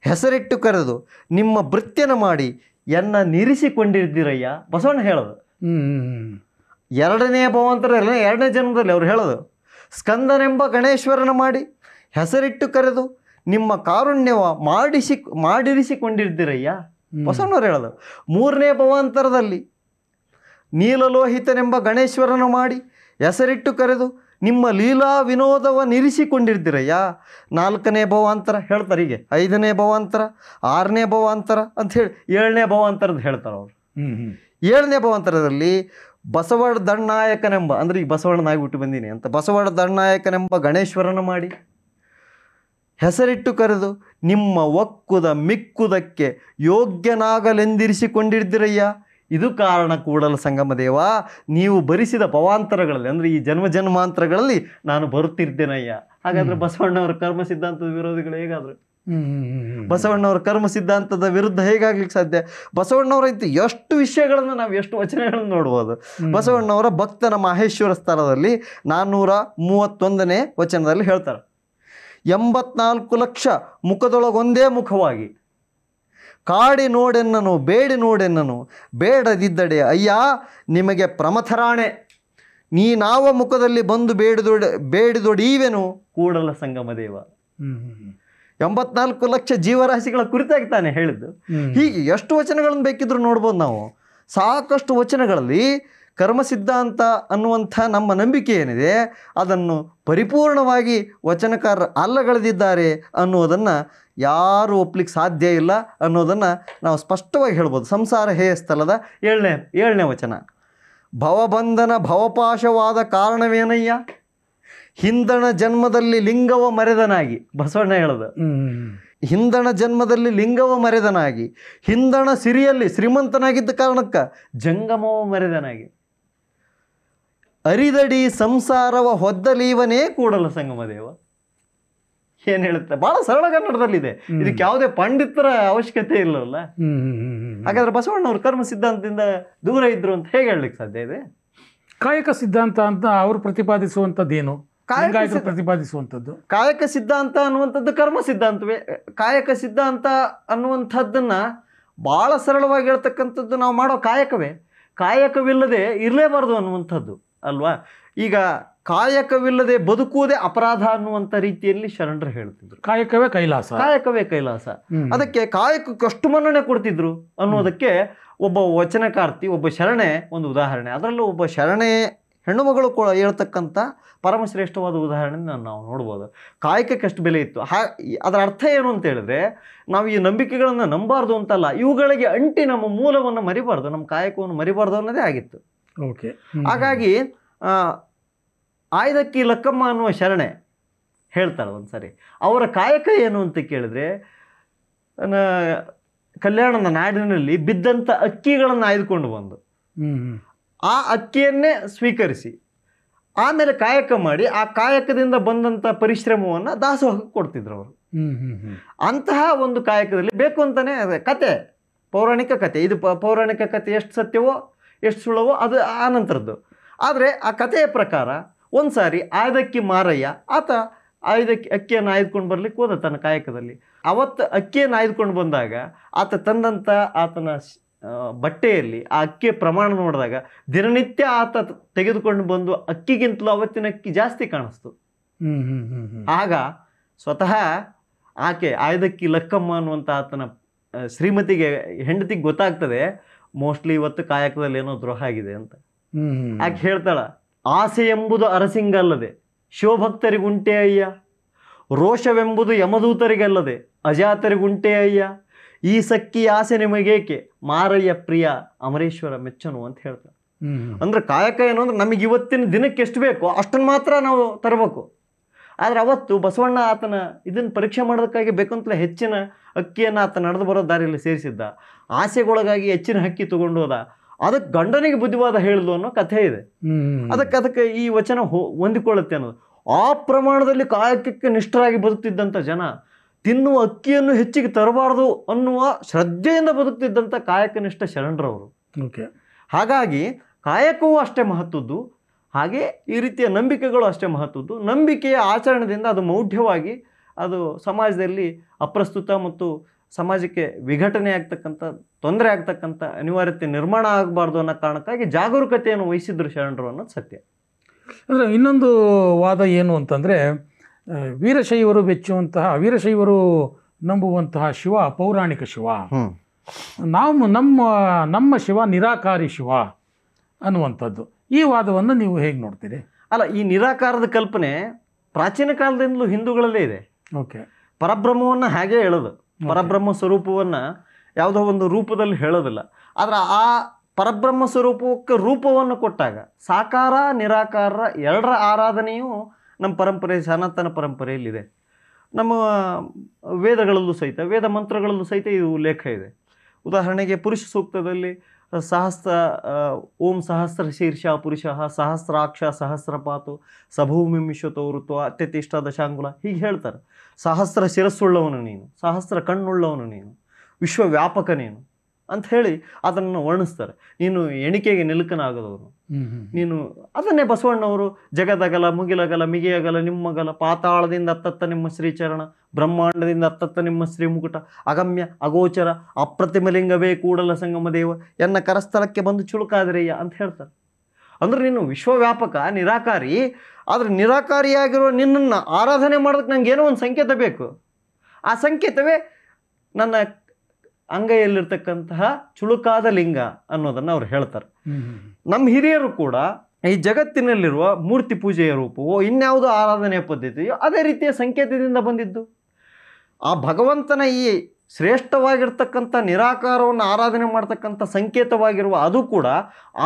ಹೆಸರಿಟ್ಟು ಕರೆದು ನಿಮ್ಮ ಭೃತ್ಯನ ಮಾಡಿ ಎನ್ನ ನಿರಿಸಿಕೊಂಡಿರ್ದಿರಯ್ಯ. ಬಸವಣ್ಣ ಹೇಳೋದು. 2ನೇ ಭವಾಂತರದಲ್ಲಿ 2ನೇ ಜನ್ಮದಲ್ಲಿ ಅವ್ರು ಹೇಳೋದು, ಸ್ಕಂದನೆಂಬ ಗಣೇಶ್ವರನ ಮಾಡಿ ಹೆಸರಿಟ್ಟು ಕರೆದು ನಿಮ್ಮ ಕಾರುಣ್ಯವ ಮಾಡಿರಿಸಿಕೊಂಡಿರ್ದಿರಯ್ಯ. ಬಸವಣ್ಣವ್ರು ಹೇಳೋದು. 3ನೇ ಭವಾಂತರದಲ್ಲಿ ನೀಲಲೋಹಿತನೆಂಬ ಗಣೇಶ್ವರನ ಮಾಡಿ ಹೆಸರಿಟ್ಟು ಕರೆದು ನಿಮ್ಮ ಲೀಲಾ ವಿನೋದವ ನಿರಿಸಿಕೊಂಡಿರ್ದಿರಯ್ಯ. 4ನೇ ಭವಾಂತರ ಹೇಳ್ತಾರೆ. ಹೀಗೆ 5ನೇ ಭವಾಂತರ, 6ನೇ ಭವಾಂತರ ಅಂತ ಹೇಳಿ 7ನೇ ಭವಾಂತರದ ಹೇಳ್ತಾರೆ ಅವರು. 7ನೇ ಭವಾಂತರದಲ್ಲಿ ಬಸವಡ ದಂಡನಾಯಕನೆಂಬ, ಅಂದರೆ ಈಗ ಬಸವಣ್ಣನಾಗಿ ಹುಟ್ಟು ಬಂದೀನಿ ಅಂತ, ಬಸವಡ ದಂಡನಾಯಕನೆಂಬ ಗಣೇಶ್ವರನ ಮಾಡಿ ಹೆಸರಿಟ್ಟು ಕರೆದು ನಿಮ್ಮ ಒಕ್ಕುದ ಮಿಕ್ಕುದಕ್ಕೆ ಯೋಗ್ಯನಾಗಲೆಂದಿರಿಸಿಕೊಂಡಿರ್ದಿರಯ್ಯ. ಇದು ಕಾರಣ ಕೂಡಲ ಸಂಗಮ ದೇವ, ನೀವು ಭರಿಸಿದ ಭವಾಂತರಗಳಲ್ಲಿ, ಅಂದರೆ ಈ ಜನ್ಮಾಂತರಗಳಲ್ಲಿ ನಾನು ಬರುತ್ತಿದ್ದೇನಯ್ಯ. ಹಾಗಾದರೆ ಬಸವಣ್ಣವರ ಕರ್ಮ ಸಿದ್ಧಾಂತದ ವಿರೋಧಿಗಳು ಹೇಗಾದ್ರು? ಬಸವಣ್ಣವರ ಕರ್ಮ ಸಿದ್ಧಾಂತದ ವಿರುದ್ಧ ಹೇಗಾಗ್ಲಿಕ್ಕೆ ಸಾಧ್ಯ? ಬಸವಣ್ಣವರಂತ ಎಷ್ಟು ವಿಷಯಗಳನ್ನು ನಾವು, ಎಷ್ಟು ವಚನಗಳನ್ನು ನೋಡ್ಬೋದು. ಬಸವಣ್ಣವರ ಭಕ್ತನ ಮಾಹೇಶ್ವರ ಸ್ಥಳದಲ್ಲಿ 431ನೇ ವಚನದಲ್ಲಿ ಹೇಳ್ತಾರೆ, 84 ಲಕ್ಷ ಮುಖದೊಳಗೊಂದೇ ಮುಖವಾಗಿ ಕಾಡಿ ನೋಡೆನ್ನನು ಬೇಡಿ ನೋಡೆನ್ನನು ಬೇಡದಿದ್ದಡೆ ಅಯ್ಯ ನಿಮಗೆ ಪ್ರಮಥರಾಣೆ ನೀನಾವ ಮುಖದಲ್ಲಿ ಬಂದು ಬೇಡಿದೊಡೀವೆನು ಕೂಡಲ ಸಂಗಮ ದೇವ. 84 ಲಕ್ಷ ಜೀವರಾಶಿಗಳ ಕುರಿತಾಗಿ ತಾನೆ ಹೇಳಿದ್ದು. ಹೀಗೆ ಎಷ್ಟು ವಚನಗಳನ್ನು ಬೇಕಿದ್ರು ನೋಡ್ಬೋದು ನಾವು. ಸಾಕಷ್ಟು ವಚನಗಳಲ್ಲಿ ಕರ್ಮ ಸಿದ್ಧಾಂತ ಅನ್ನುವಂಥ ನಮ್ಮ ನಂಬಿಕೆ ಏನಿದೆ ಅದನ್ನು ಪರಿಪೂರ್ಣವಾಗಿ ವಚನಕಾರರು ಅಲ್ಲಗಳೆದಿದ್ದಾರೆ ಅನ್ನೋದನ್ನು ಯಾರು ಒಪ್ಲಿಕ್ಕೆ ಸಾಧ್ಯ ಇಲ್ಲ ಅನ್ನೋದನ್ನು ನಾವು ಸ್ಪಷ್ಟವಾಗಿ ಹೇಳ್ಬೋದು. ಸಂಸಾರ ಹೇಯ ಸ್ಥಳದ 7ನೇ ವಚನ, ಭವಬಂಧನ ಭವಪಾಶವಾದ ಕಾರಣವೇನಯ್ಯ ಹಿಂದಣ ಜನ್ಮದಲ್ಲಿ ಲಿಂಗವ ಮರೆದನಾಗಿ. ಬಸವಣ್ಣ ಹೇಳೋದು, ಹಿಂದಣ ಜನ್ಮದಲ್ಲಿ ಲಿಂಗವ ಮರೆದನಾಗಿ, ಹಿಂದಣ ಸಿರಿಯಲ್ಲಿ ಶ್ರೀಮಂತನಾಗಿದ್ದ ಕಾರಣಕ್ಕೆ ಜಂಗಮವ ಮರೆದನಾಗಿ, ಅರಿದಡಿ ಸಂಸಾರವ ಹೊದ್ದಲೀವನೇ ಕೂಡಲ ಸಂಗಮ ದೇವ. ಏನ್ ಹೇಳುತ್ತೆ, ಬಹಳ ಸರಳ ಕನ್ನಡದಲ್ಲಿದೆ. ಇದಕ್ಕೆ ಯಾವುದೇ ಪಂಡಿತರ ಅವಶ್ಯಕತೆ ಇಲ್ಲವಲ್ಲ. ಹಾಗಾದ್ರೆ ಬಸವಣ್ಣವ್ರು ಕರ್ಮ ಸಿದ್ಧಾಂತದಿಂದ ದೂರ ಇದ್ರು ಅಂತ ಹೇಗೆ ಹೇಳಲಿಕ್ಕೆ ಸಾಧ್ಯ ಇದೆ? ಕಾಯಕ ಸಿದ್ಧಾಂತ ಅಂತ ಅವರು ಪ್ರತಿಪಾದಿಸುವಂಥದ್ದೇನು? ಪ್ರತಿಪಾದಿಸುವಂಥದ್ದು ಕಾಯಕ ಸಿದ್ಧಾಂತ ಅನ್ನುವಂಥದ್ದು ಕರ್ಮ ಸಿದ್ಧಾಂತವೇ. ಕಾಯಕ ಸಿದ್ಧಾಂತ ಅನ್ನುವಂಥದ್ದನ್ನ ಬಹಳ ಸರಳವಾಗಿ ಹೇಳ್ತಕ್ಕಂಥದ್ದು ನಾವು ಮಾಡೋ ಕಾಯಕವೇ. ಕಾಯಕವಿಲ್ಲದೆ ಇರಲೇಬಾರದು ಅನ್ನುವಂಥದ್ದು ಅಲ್ವಾ. ಈಗ ಕಾಯಕವಿಲ್ಲದೆ ಬದುಕುವುದೇ ಅಪರಾಧ ಅನ್ನುವಂಥ ರೀತಿಯಲ್ಲಿ ಶರಣರು ಹೇಳ್ತಿದ್ರು. ಕಾಯಕವೇ ಕೈಲಾಸ, ಕಾಯಕವೇ ಕೈಲಾಸ. ಅದಕ್ಕೆ ಕಾಯಕಕ್ಕೆ ಅಷ್ಟು ಮನ್ನಣೆ ಕೊಡ್ತಿದ್ರು ಅನ್ನೋದಕ್ಕೆ ಒಬ್ಬ ವಚನಕಾರ್ತಿ, ಒಬ್ಬ ಶರಣೆ ಒಂದು ಉದಾಹರಣೆ. ಅದರಲ್ಲೂ ಒಬ್ಬ ಶರಣೆ ಹೆಣ್ಣು ಮಗಳು ಕೂಡ ಹೇಳ್ತಕ್ಕಂಥ ಪರಮಶ್ರೇಷ್ಠವಾದ ಉದಾಹರಣೆ ನಾವು ನೋಡ್ಬೋದು. ಕಾಯಕಕ್ಕೆ ಅಷ್ಟು ಬೆಲೆ ಇತ್ತು. ಅದರ ಅರ್ಥ ಏನು ಅಂತ ಹೇಳಿದ್ರೆ, ನಾವು ಈ ನಂಬಿಕೆಗಳನ್ನು ನಂಬಾರ್ದು ಅಂತಲ್ಲ, ಇವುಗಳಿಗೆ ಅಂಟಿ ನಮ್ಮ ಮೂಲವನ್ನು ಮರಿಬಾರ್ದು, ನಮ್ಮ ಕಾಯಕವನ್ನು ಮರಿಬಾರ್ದು ಅನ್ನೋದೇ ಆಗಿತ್ತು. ಓಕೆ. ಹಾಗಾಗಿ ಆಯ್ದಕ್ಕಿ ಲಕ್ಕಮ್ಮ ಅನ್ನುವ ಶರಣೆ ಹೇಳ್ತಾರೆ ಒಂದ್ಸರಿ, ಅವರ ಕಾಯಕ ಏನು ಅಂತ ಕೇಳಿದ್ರೆ, ಕಲ್ಯಾಣದ ನಾಡಿನಲ್ಲಿ ಬಿದ್ದಂಥ ಅಕ್ಕಿಗಳನ್ನು ಆಯ್ದುಕೊಂಡು ಬಂದು ಆ ಅಕ್ಕಿಯನ್ನೇ ಸ್ವೀಕರಿಸಿ ಆಮೇಲೆ ಕಾಯಕ ಮಾಡಿ ಆ ಕಾಯಕದಿಂದ ಬಂದಂಥ ಪರಿಶ್ರಮವನ್ನು ದಾಸೋಹಕ್ಕೆ ಕೊಡ್ತಿದ್ರು ಅವರು. ಅಂತಹ ಒಂದು ಕಾಯಕದಲ್ಲಿ ಬೇಕು ಅಂತಾನೆ ಕತೆ, ಪೌರಾಣಿಕ ಕತೆ. ಇದು ಪೌರಾಣಿಕ ಕತೆ ಎಷ್ಟು ಸತ್ಯವೋ ಎಷ್ಟು ಸುಳ್ಳವೋ ಅದು ಆ ನಂತರದ್ದು. ಆದರೆ ಆ ಕಥೆಯ ಪ್ರಕಾರ ಒಂದು ಸಾರಿ ಆಯ್ದಕ್ಕಿ ಮಾರಯ್ಯ ಆತ ಅಕ್ಕಿಯನ್ನು ಆಯ್ದುಕೊಂಡು ಬರ್ಲಿಕ್ಕೆ ಹೋದ ತನ್ನ ಕಾಯಕದಲ್ಲಿ. ಅವತ್ತು ಅಕ್ಕಿಯನ್ನು ಆಯ್ದುಕೊಂಡು ಬಂದಾಗ ಆತ ತಂದಂಥ ಆತನ ಬಟ್ಟೆಯಲ್ಲಿ ಆ ಅಕ್ಕಿಯ ಪ್ರಮಾಣ ನೋಡಿದಾಗ ದಿನನಿತ್ಯ ಆತ ತೆಗೆದುಕೊಂಡು ಬಂದು ಅಕ್ಕಿಗಿಂತಲೂ ಅವತ್ತಿನ ಅಕ್ಕಿ ಜಾಸ್ತಿ ಕಾಣಿಸ್ತು. ಆಗ ಸ್ವತಃ ಆಕೆ ಆಯ್ದಕ್ಕಿ ಲಕ್ಕಮ್ಮ ಅನ್ನುವಂಥ ಆತನ ಶ್ರೀಮತಿಗೆ ಹೆಂಡತಿಗೆ ಗೊತ್ತಾಗ್ತದೆ, ಮೋಸ್ಟ್ಲಿ ಇವತ್ತು ಕಾಯಕದಲ್ಲಿ ಏನೋ ದ್ರೋಹ ಆಗಿದೆ ಅಂತ. ಆಕೆ ಹೇಳ್ತಾಳ, ಆಸೆ ಎಂಬುದು ಅರಸಿಂಗಲ್ಲದೆ ಶಿವಭಕ್ತರಿಗುಂಟೆ ಅಯ್ಯ, ರೋಷವೆಂಬುದು ಯಮದೂತರಿಗಲ್ಲದೆ ಅಜಾತರಿಗುಂಟೆ ಅಯ್ಯ, ಈ ಸಕ್ಕಿ ಆಸೆ ನಿಮಗೇಕೆ ಮಾರಯ್ಯ ಪ್ರಿಯ ಅಮರೇಶ್ವರ ಮೆಚ್ಚನು ಅಂತ ಹೇಳ್ತಾರೆ. ಅಂದ್ರೆ ಕಾಯಕ ಏನು ಅಂದ್ರೆ ನಮಗೆ ಇವತ್ತಿನ ದಿನಕ್ಕೆ ಎಷ್ಟು ಬೇಕೋ ಅಷ್ಟನ್ನು ಮಾತ್ರ ನಾವು ತರಬೇಕು. ಆದರೆ ಅವತ್ತು ಬಸವಣ್ಣ ಆತನ ಇದನ್ನು ಪರೀಕ್ಷೆ ಮಾಡೋದಕ್ಕಾಗಿ ಬೇಕಂತಲೇ ಹೆಚ್ಚಿನ ಅಕ್ಕಿಯನ್ನು ಆತ ನಡೆದು ಬರೋ ದಾರಿಯಲ್ಲಿ ಸೇರಿಸಿದ್ದ. ಆಸೆಗೊಳಗಾಗಿ ಹೆಚ್ಚಿನ ಅಕ್ಕಿ ತಗೊಂಡು ಹೋದ, ಅದಕ್ಕೆ ಗಂಡನಿಗೆ ಬುದ್ಧಿವಾದ ಹೇಳಿದ್ಲು ಅನ್ನೋ ಕಥೆ ಇದೆ. ಅದಕ್ಕೆ ಈ ವಚನ ಹೊಂದಿಕೊಳ್ಳುತ್ತೆ ಅನ್ನೋದು. ಆ ಪ್ರಮಾಣದಲ್ಲಿ ಕಾಯಕಕ್ಕೆ ನಿಷ್ಠರಾಗಿ ಬದುಕ್ತಿದ್ದಂಥ ಜನ ತಿನ್ನುವ ಅಕ್ಕಿಯನ್ನು ಹೆಚ್ಚಿಗೆ ತರಬಾರ್ದು ಅನ್ನುವ ಶ್ರದ್ಧೆಯಿಂದ ಬದುಕ್ತಿದ್ದಂಥ ಕಾಯಕನಿಷ್ಠ ಶರಣರವರು. ಹಾಗಾಗಿ ಕಾಯಕವೂ ಅಷ್ಟೇ ಮಹತ್ವದ್ದು, ಹಾಗೆ ಈ ರೀತಿಯ ನಂಬಿಕೆಗಳು ಅಷ್ಟೇ ಮಹತ್ವದ್ದು. ನಂಬಿಕೆಯ ಆಚರಣೆಯಿಂದ ಅದು ಮೌಢ್ಯವಾಗಿ ಅದು ಸಮಾಜದಲ್ಲಿ ಅಪ್ರಸ್ತುತ ಮತ್ತು ಸಮಾಜಕ್ಕೆ ವಿಘಟನೆ ಆಗ್ತಕ್ಕಂಥ, ತೊಂದರೆ ಆಗ್ತಕ್ಕಂಥ ಅನಿವಾರ್ಯತೆ ನಿರ್ಮಾಣ ಆಗಬಾರ್ದು ಅನ್ನೋ ಕಾರಣಕ್ಕಾಗಿ ಜಾಗರೂಕತೆಯನ್ನು ವಹಿಸಿದ್ರು ಶರಣರು ಅನ್ನೋದು ಸತ್ಯ. ಅಂದರೆ ಇನ್ನೊಂದು ವಾದ ಏನು ಅಂತಂದರೆ, ವೀರಶೈವರು ವೀರಶೈವರು ನಂಬುವಂತಹ ಶಿವ ಪೌರಾಣಿಕ ಶಿವ, ನಾವು ನಮ್ಮ ಶಿವ ನಿರಾಕಾರಿ ಶಿವ ಅನ್ನುವಂಥದ್ದು. ಈ ವಾದವನ್ನು ನೀವು ಹೇಗೆ ನೋಡ್ತೀರಿ? ಅಲ್ಲ, ಈ ನಿರಾಕಾರದ ಕಲ್ಪನೆ ಪ್ರಾಚೀನ ಕಾಲದಿಂದಲೂ ಹಿಂದೂಗಳಲ್ಲೇ ಇದೆ. ಓಕೆ. ಪರಬ್ರಹ್ಮವನ್ನು ಹಾಗೆ ಹೇಳೋದು, ಪರಬ್ರಹ್ಮ ಸ್ವರೂಪವನ್ನು ಯಾವುದೋ ಒಂದು ರೂಪದಲ್ಲಿ ಹೇಳೋದಿಲ್ಲ. ಆದರೆ ಆ ಪರಬ್ರಹ್ಮ ಸ್ವರೂಪಕ್ಕೆ ರೂಪವನ್ನು ಕೊಟ್ಟಾಗ ಸಾಕಾರ ನಿರಾಕಾರರ ಎರಡರ ಆರಾಧನೆಯು ನಮ್ಮ ಪರಂಪರೆ, ಸನಾತನ ಪರಂಪರೆಯಲ್ಲಿದೆ. ನಮ್ಮ ವೇದಗಳಲ್ಲೂ ಸಹಿತ, ವೇದ ಮಂತ್ರಗಳಲ್ಲೂ ಸಹಿತ ಇದು ಉಲ್ಲೇಖ ಇದೆ. ಉದಾಹರಣೆಗೆ ಪುರುಷ ಸೂಕ್ತದಲ್ಲಿ ಓಂ ಸಹಸ್ರ ಶೀರ್ಷ ಪುರುಷ ಸಹಸ್ರಾಕ್ಷ ಸಹಸ್ರಪಾತು ಸಭೂಮಿಮಿಶ್ವತೋ ಋತು ಅತ್ಯತಿಷ್ಠ ದಶಾಂಗುಲ ಹೀಗೆ ಹೇಳ್ತಾರೆ. ಸಹಸ್ರ ಶಿರಸ್ಸುಳ್ಳವನು ನೀನು, ಸಹಸ್ರ ಕಣ್ಣುಳ್ಳವನು ನೀನು, ವಿಶ್ವವ್ಯಾಪಕ ನೀನು ಅಂತ ಹೇಳಿ ಅದನ್ನು ವರ್ಣಿಸ್ತಾರೆ. ನೀನು ಎಣಿಕೆಗೆ ನಿಲುಕನಾಗದವನು ನೀನು. ಅದನ್ನೇ ಬಸವಣ್ಣವರು ಜಗದಗಲ ಮುಗಿಲಗಲ ಮಿಗಿಯಗಲ ನಿಮ್ಮಗಲ, ಪಾತಾಳದಿಂದ ಅತ್ತತ್ತ ನಿಮ್ಮ ಶ್ರೀಚರಣ, ಬ್ರಹ್ಮಾಂಡದಿಂದ ಅತ್ತತ್ತ ನಿಮ್ಮ ಶ್ರೀಮುಕುಟ, ಅಗಮ್ಯ ಅಗೋಚರ ಅಪ್ರತಿಮಲಿಂಗವೇ ಕೂಡಲ ಸಂಗಮ ದೇವ ಎನ್ನ ಕರಸ್ಥಳಕ್ಕೆ ಬಂದು ಚುಳುಕಾದ್ರಯ್ಯ ಅಂತ ಹೇಳ್ತಾರೆ. ಅಂದ್ರೆ ನೀನು ವಿಶ್ವವ್ಯಾಪಕ ನಿರಾಕಾರಿ, ಆದರೆ ನಿರಾಕಾರಿಯಾಗಿರೋ ನಿನ್ನನ್ನು ಆರಾಧನೆ ಮಾಡೋದಕ್ಕೆ ನಂಗೆ ಏನೋ ಒಂದು ಸಂಕೇತ ಬೇಕು. ಆ ಸಂಕೇತವೇ ನನ್ನ ಅಂಗೈಯಲ್ಲಿರ್ತಕ್ಕಂತಹ ಚುಳುಕಾದ ಲಿಂಗ ಅನ್ನೋದನ್ನು ಅವ್ರು ಹೇಳ್ತಾರೆ. ನಮ್ಮ ಹಿರಿಯರು ಕೂಡ ಈ ಜಗತ್ತಿನಲ್ಲಿರುವ ಮೂರ್ತಿ ಪೂಜೆಯ ರೂಪವೋ ಇನ್ಯಾವುದೋ ಆರಾಧನೆಯ ಪದ್ಧತಿಯೋ ಅದೇ ರೀತಿಯ ಸಂಕೇತದಿಂದ ಬಂದಿದ್ದು. ಆ ಭಗವಂತನ ಈ ಶ್ರೇಷ್ಠವಾಗಿರ್ತಕ್ಕಂಥ ನಿರಾಕಾರವನ್ನು ಆರಾಧನೆ ಮಾಡ್ತಕ್ಕಂಥ ಸಂಕೇತವಾಗಿರುವ ಅದು ಕೂಡ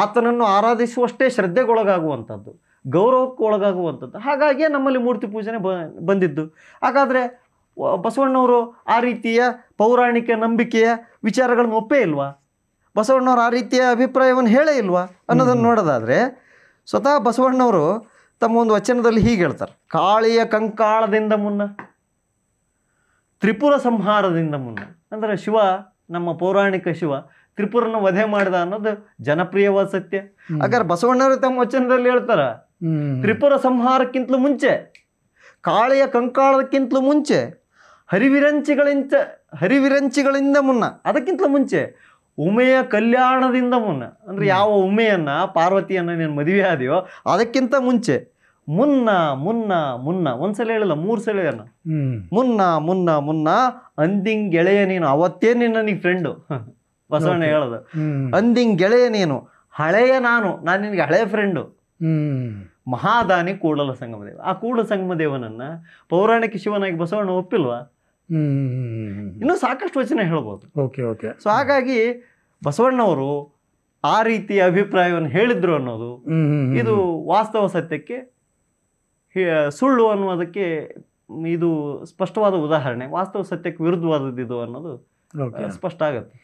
ಆತನನ್ನು ಆರಾಧಿಸುವಷ್ಟೇ ಶ್ರದ್ಧೆಗೊಳಗಾಗುವಂಥದ್ದು, ಗೌರವಕ್ಕೆ ಒಳಗಾಗುವಂಥದ್ದು. ಹಾಗಾಗಿಯೇ ನಮ್ಮಲ್ಲಿ ಮೂರ್ತಿ ಪೂಜನೆ ಬಂದಿದ್ದು. ಹಾಗಾದರೆ ಬಸವಣ್ಣವರು ಆ ರೀತಿಯ ಪೌರಾಣಿಕ ನಂಬಿಕೆಯ ವಿಚಾರಗಳನ್ನು ಒಪ್ಪೇ ಇಲ್ವಾ? ಬಸವಣ್ಣವರು ಆ ರೀತಿಯ ಅಭಿಪ್ರಾಯವನ್ನು ಹೇಳೇ ಇಲ್ವಾ ಅನ್ನೋದನ್ನು ನೋಡೋದಾದರೆ, ಸ್ವತಃ ಬಸವಣ್ಣವರು ತಮ್ಮ ಒಂದು ವಚನದಲ್ಲಿ ಹೀಗೆ ಹೇಳ್ತಾರೆ, ಕಾಳಿಯ ಕಂಕಾಳದಿಂದ ಮುನ್ನ ತ್ರಿಪುರ ಸಂಹಾರದಿಂದ ಮುನ್ನ, ಅಂದರೆ ಶಿವ, ನಮ್ಮ ಪೌರಾಣಿಕ ಶಿವ ತ್ರಿಪುರನ ವಧೆ ಮಾಡಿದ ಅನ್ನೋದು ಜನಪ್ರಿಯವಾದ ಸತ್ಯ. ಹಾಗಾದ್ರೆ ಬಸವಣ್ಣವರು ತಮ್ಮ ವಚನದಲ್ಲಿ ಹೇಳ್ತಾರ, ತ್ರಿಪುರ ಸಂಹಾರಕ್ಕಿಂತಲೂ ಮುಂಚೆ, ಕಾಳೆಯ ಕಂಕಾಳಕ್ಕಿಂತಲೂ ಮುಂಚೆ, ಹರಿವಿರಂಚಿಗಳಿಂದ ಮುನ್ನ, ಅದಕ್ಕಿಂತಲೂ ಮುಂಚೆ ಉಮೆಯ ಕಲ್ಯಾಣದಿಂದ ಮುನ್ನ, ಅಂದ್ರೆ ಯಾವ ಉಮೆಯನ್ನ ಪಾರ್ವತಿಯನ್ನ ನೀನು ಮದುವೆ ಆದೆಯೋ ಅದಕ್ಕಿಂತ ಮುಂಚೆ, ಮುನ್ನ ಮುನ್ನ ಮುನ್ನ, ಒಂದ್ಸಲ ಹೇಳಿಲ್ಲ 3 ಸಲ ಅನ್ನ, ಮುನ್ನ ಮುನ್ನ ಮುನ್ನ ಅಂದಿಂಗ್ ಗೆಳೆಯ ನೀನು, ಅವತ್ತೇ ನಿನ್ನ ನೀ ಫ್ರೆಂಡು ಬಸವಣ್ಣ ಹೇಳೋದು. ಅಂದಿಂಗ್ ಗೆಳೆಯ ನೀನು, ಹಳೆಯ ನಾನು ನಿನಗೆ ಹಳೆಯ ಫ್ರೆಂಡು. ಮಹಾದಾನಿ ಕೂಡಲ ಸಂಗಮದೇವ. ಆ ಕೂಡಲ ಸಂಗಮದೇವನನ್ನ ಪೌರಾಣಿಕ ಶಿವನಾಗಿ ಬಸವಣ್ಣ ಒಪ್ಪಿಲ್ವಾ? ಇನ್ನೂ ಸಾಕಷ್ಟು ವಚನ ಹೇಳ್ಬೋದು. ಸೊ ಹಾಗಾಗಿ ಬಸವಣ್ಣವರು ಆ ರೀತಿಯ ಅಭಿಪ್ರಾಯವನ್ನು ಹೇಳಿದ್ರು ಅನ್ನೋದು ಇದು ವಾಸ್ತವ ಸತ್ಯಕ್ಕೆ ಸುಳ್ಳು ಅನ್ನೋದಕ್ಕೆ ಇದು ಸ್ಪಷ್ಟವಾದ ಉದಾಹರಣೆ. ವಾಸ್ತವ ಸತ್ಯಕ್ಕೆ ವಿರುದ್ಧವಾದದ್ದು ಇದು ಅನ್ನೋದು ಸ್ಪಷ್ಟ ಆಗುತ್ತೆ.